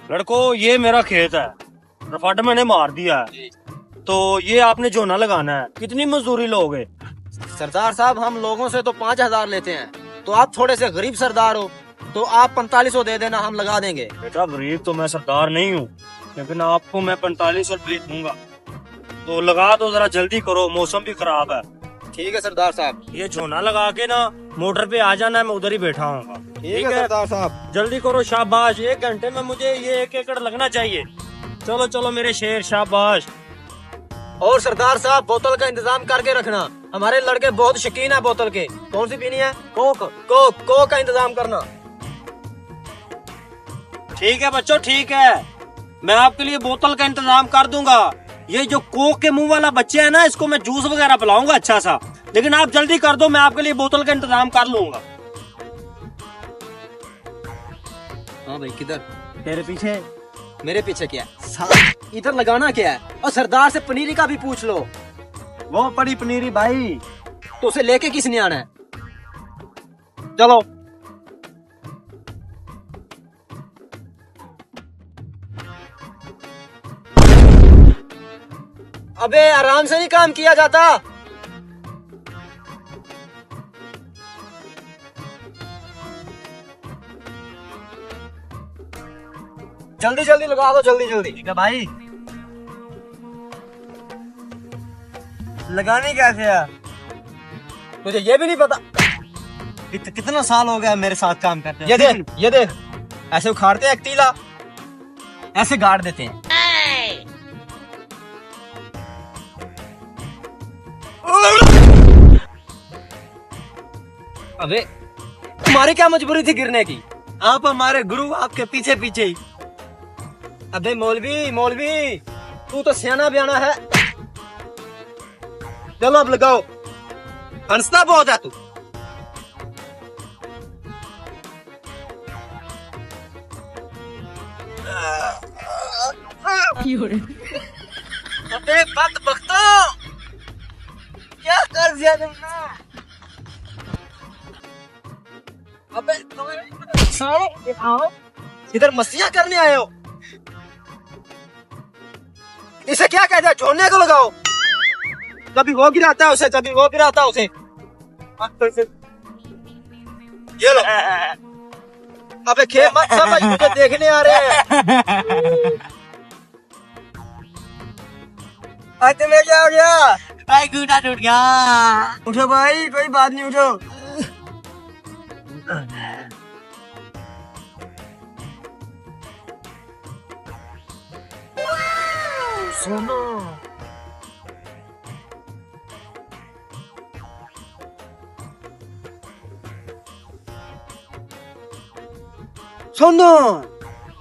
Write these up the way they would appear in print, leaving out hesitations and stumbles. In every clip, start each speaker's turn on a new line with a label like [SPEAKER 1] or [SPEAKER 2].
[SPEAKER 1] लड़को ये मेरा खेत है, रफाट मैंने मार दिया है, तो ये आपने झोना लगाना है, कितनी मजदूरी लोगे?
[SPEAKER 2] सरदार साहब हम लोगों से तो 5,000 लेते हैं, तो आप थोड़े से गरीब सरदार हो, तो आप 4500 दे देना, हम लगा देंगे।
[SPEAKER 1] बेटा गरीब तो मैं सरदार नहीं हूँ, लेकिन आपको मैं 45 रुपये दूंगा, तो लगा दो, जरा जल्दी करो, मौसम भी खराब है।
[SPEAKER 2] ठीक है सरदार साहब।
[SPEAKER 1] ये झोना लगा के ना मोटर पे आ जाना, मैं उधर ही बैठा हूँ।
[SPEAKER 2] ठीक है सरदार साहब।
[SPEAKER 1] जल्दी करो, शाबाश, 1 घंटे में मुझे ये 1 एकड़ लगना चाहिए। चलो चलो मेरे शेर, शाबाश।
[SPEAKER 2] और सरदार साहब बोतल का इंतजाम करके रखना, हमारे लड़के बहुत शौकीन है बोतल के। कौन सी पीनी है? कोक। कोक का इंतजाम करना।
[SPEAKER 1] ठीक है बच्चों, ठीक है, मैं आपके लिए बोतल का इंतजाम कर दूंगा। ये जो कोक के मुंह वाला बच्चे है ना, इसको मैं जूस वगैरह पिलाऊंगा अच्छा सा, लेकिन आप जल्दी कर दो, मैं आपके लिए बोतल का इंतजाम कर लूंगा।
[SPEAKER 2] हाँ भाई, किधर?
[SPEAKER 1] तेरे पीछे।
[SPEAKER 2] मेरे पीछे क्या है? इधर लगाना क्या है? और सरदार से पनीरी का भी पूछ लो।
[SPEAKER 1] वो पड़ी पनीरी भाई।
[SPEAKER 2] तो उसे लेके किसने आना है? चलो। अबे आराम से नहीं काम किया जाता। जल्दी जल्दी लगा दो, जल्दी जल्दी।
[SPEAKER 1] ठीक है भाई। लगानी कैसे है?
[SPEAKER 2] मुझे ये भी नहीं पता।
[SPEAKER 1] कितना साल हो गया मेरे साथ काम करते हैं।
[SPEAKER 2] ये देख, ऐसे उखाड़ते हैं एक तीला, ऐसे गाड़ देते हैं। अबे तुम्हारी क्या मजबूरी थी गिरने की?
[SPEAKER 1] आप हमारे गुरु, आपके पीछे पीछे ही।
[SPEAKER 2] अबे मौलवी, तू तो सियाना बयाना है। चलो अब लगाओ। हंसता बहुत है तू।
[SPEAKER 1] अबे बदबख्तो, क्या कर दिया तुमने?
[SPEAKER 2] अबे इधर मस्तियां करने आए हो? इसे क्या कहते हैं? छोड़ने को लगाओ। कभी वो गिराता है उसे, कभी वो गिराता है उसे। ये लो। अबे खेल मत समझ, मुझे देखने आ रहे हैं। आज तुम्हें क्या हो गया?
[SPEAKER 1] भाई घुटना टूट गया।
[SPEAKER 2] उठो भाई, कोई बात नहीं, उठो। सोना सोना,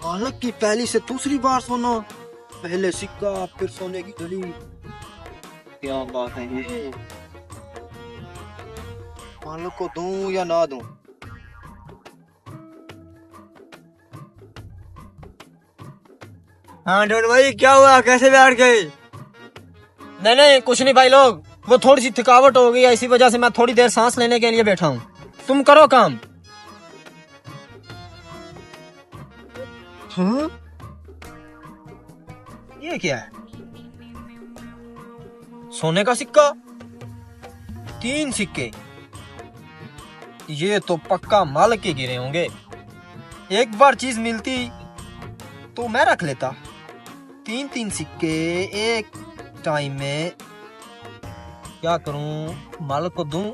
[SPEAKER 2] मालक की पहली से दूसरी बार सोना, पहले सिक्का फिर सोने की घड़ी। क्या बात है ये? मालक को दूं या ना दूं? हाँ डोन भाई, क्या हुआ? कैसे बैठ गए? नहीं कुछ नहीं भाई लोग, वो थोड़ी सी थकावट हो गई है, इसी वजह से मैं थोड़ी देर सांस लेने के लिए बैठा हूँ। तुम करो काम। हाँ? ये क्या है? सोने का सिक्का, 3 सिक्के। ये तो पक्का मालिक के गिरे होंगे। एक बार चीज मिलती तो मैं रख लेता। 3 सिक्के एक टाइम में। क्या करूं? मालिक को दूं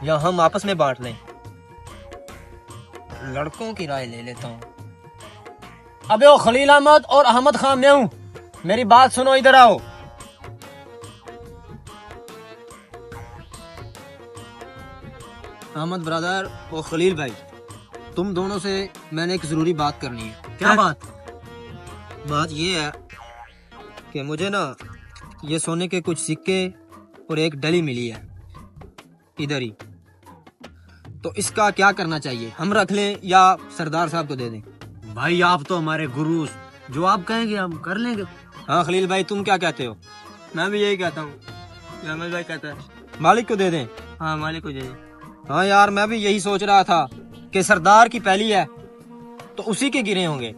[SPEAKER 2] या हम आपस में बांट लें? लड़कों की राय ले लेता हूं। अबे वो खलील अहमद और अहमद खान, मैं हूं, मेरी बात सुनो, इधर आओ। अहमद ब्रदर और खलील भाई, तुम दोनों से मैंने एक जरूरी बात करनी है।
[SPEAKER 1] क्या बात?
[SPEAKER 2] बात ये है कि मुझे ना ये सोने के कुछ सिक्के और एक डली मिली है इधर ही, तो इसका क्या करना चाहिए? हम रख लें या सरदार साहब को दे दें?
[SPEAKER 1] भाई आप तो हमारे गुरु, जो आप कहेंगे हम कर लेंगे।
[SPEAKER 2] हाँ खलील भाई, तुम क्या कहते हो?
[SPEAKER 1] मैं भी यही कहता हूँ, अहमद भाई कहता है।
[SPEAKER 2] मालिक को दे दें?
[SPEAKER 1] हाँ मालिक को दे।
[SPEAKER 2] हाँ यार, मैं भी यही सोच रहा था कि सरदार की पहली है तो उसी के गिरे होंगे।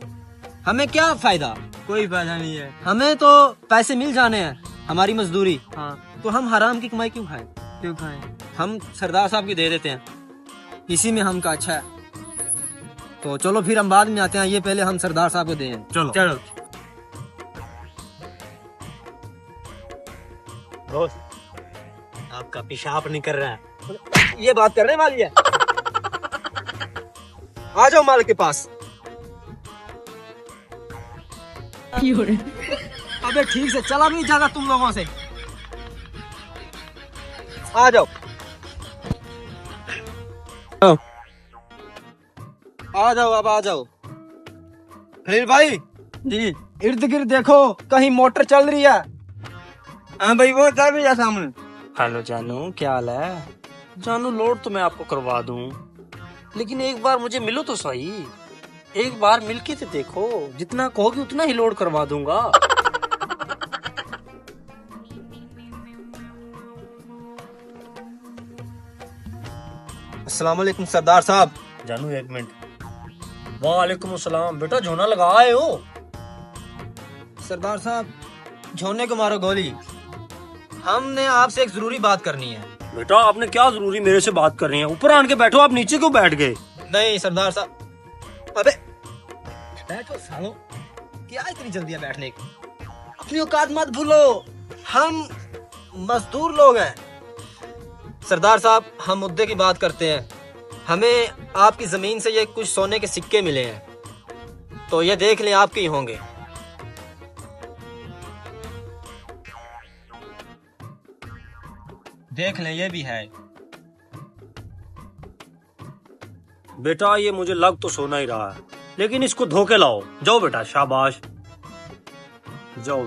[SPEAKER 2] हमें क्या फायदा?
[SPEAKER 1] कोई फायदा नहीं है।
[SPEAKER 2] हमें तो पैसे मिल जाने हैं, हमारी मजदूरी।
[SPEAKER 1] हाँ,
[SPEAKER 2] तो हम हराम की कमाई क्यों खाएं?
[SPEAKER 1] क्यों खाएं?
[SPEAKER 2] हम सरदार साहब की दे देते हैं, इसी में हमका अच्छा है। तो चलो फिर हम बाद में आते हैं, ये पहले हम सरदार साहब को दें।
[SPEAKER 1] चलो चलो। दोस्त, आपका पेशाब नहीं कर रहा है।
[SPEAKER 2] ये बात करने वाली है? आ जाओ मालिक के पास। अबे ठीक से चला भी नहीं जाता तुम लोगों से। आ जाओ आ जाओ, अब आ जाओ। खलील भाई
[SPEAKER 1] जी।
[SPEAKER 2] इर्द गिर्द देखो, कहीं मोटर चल रही है।
[SPEAKER 1] हाँ भाई, वो था भी सामने। हेलो जानू, क्या हाल है? जानू, लोड तो मैं आपको करवा दूं, लेकिन एक बार मुझे मिलो तो सही। एक बार मिलके तो देखो, जितना कहोगे उतना ही लोड करवा दूंगा।
[SPEAKER 2] अस्सलाम वालेकुम सरदार साहब।
[SPEAKER 1] जानू, एक मिनट। वालेकुम अस्सलाम। बेटा, झोना लगा आए हो?
[SPEAKER 2] सरदार साहब, झोने को मारो गोली। हमने आपसे एक जरूरी बात करनी है।
[SPEAKER 1] बेटा, आपने क्या जरूरी मेरे से बात करनी है? ऊपर आन के बैठो, आप नीचे क्यों बैठ गए?
[SPEAKER 2] नहीं सरदार साहब। अबे बैठो सालो, क्या इतनी जल्दी है बैठने की? अपनी औकात मत भूलो, हम मजदूर लोग हैं। सरदार साहब, हम मुद्दे की बात करते हैं। हमें आपकी जमीन से ये कुछ सोने के सिक्के मिले हैं, तो ये देख लें, आपके ही होंगे। देख लें, ये भी है।
[SPEAKER 1] बेटा, ये मुझे लग तो सोना ही रहा है, लेकिन इसको धोके लाओ। जाओ बेटा, शाबाश, जाओ।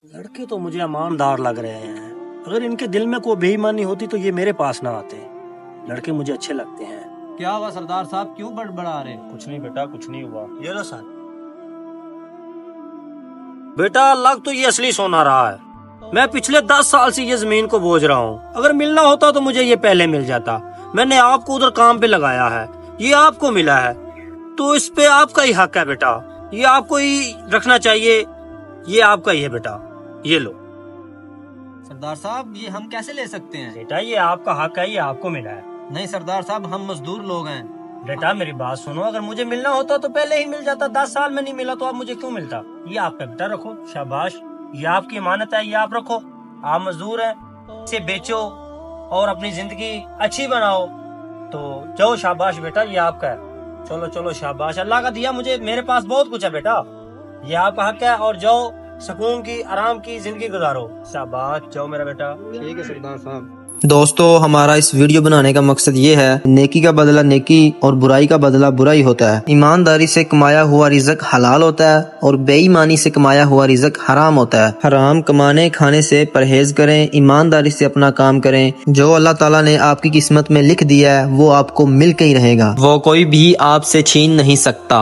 [SPEAKER 1] लड़के तो मुझे ईमानदार लग रहे हैं। अगर इनके दिल में कोई बेईमानी होती तो ये मेरे पास ना आते। लड़के मुझे अच्छे लगते हैं।
[SPEAKER 2] क्या हुआ सरदार साहब, क्यों बड़बड़ा रहे हैं?
[SPEAKER 1] कुछ नहीं बेटा, कुछ नहीं हुआ। ये लो सर। बेटा, लग तो ये असली सोना रहा है। मैं पिछले 10 साल से ये जमीन को बोझ रहा हूँ। अगर मिलना होता तो मुझे ये पहले मिल जाता। मैंने आपको उधर काम पे लगाया है, ये आपको मिला है, तो इस पे आपका ही हक है बेटा। ये आपको ही रखना चाहिए, ये आपका ही है बेटा। ये लो।
[SPEAKER 2] सरदार साहब, ये हम कैसे ले सकते हैं?
[SPEAKER 1] बेटा, ये आपका हक है, ये आपको मिला है।
[SPEAKER 2] नहीं सरदार साहब, हम मजदूर लोग हैं।
[SPEAKER 1] बेटा, मेरी बात सुनो, अगर मुझे मिलना होता तो पहले ही मिल जाता। 10 साल में नहीं मिला तो अब मुझे क्यों मिलता? ये आपका बेटा, रखो, शाबाश। ये आपकी अमानत है, ये आप रखो। आप मजदूर हैं, इसे बेचो और अपनी जिंदगी अच्छी बनाओ। तो जाओ, शाबाश बेटा, ये आपका है। चलो चलो, शाबाश। अल्लाह का दिया मुझे, मेरे पास बहुत कुछ है बेटा। ये आपका हक है, और जाओ सुकून की, आराम की जिंदगी गुजारो। शाबाश, जाओ मेरा बेटा।
[SPEAKER 2] ठीक है सरदार साहब। दोस्तों, हमारा इस वीडियो बनाने का मकसद ये है, नेकी का बदला नेकी और बुराई का बदला बुराई होता है। ईमानदारी से कमाया हुआ रिज़्क हलाल होता है और बेईमानी से कमाया हुआ रिज़्क हराम होता है। हराम कमाने खाने से परहेज करें, ईमानदारी से अपना काम करें। जो अल्लाह ताला ने आपकी किस्मत में लिख दिया है वो आपको मिल के ही रहेगा, वो कोई भी आपसे छीन नहीं सकता।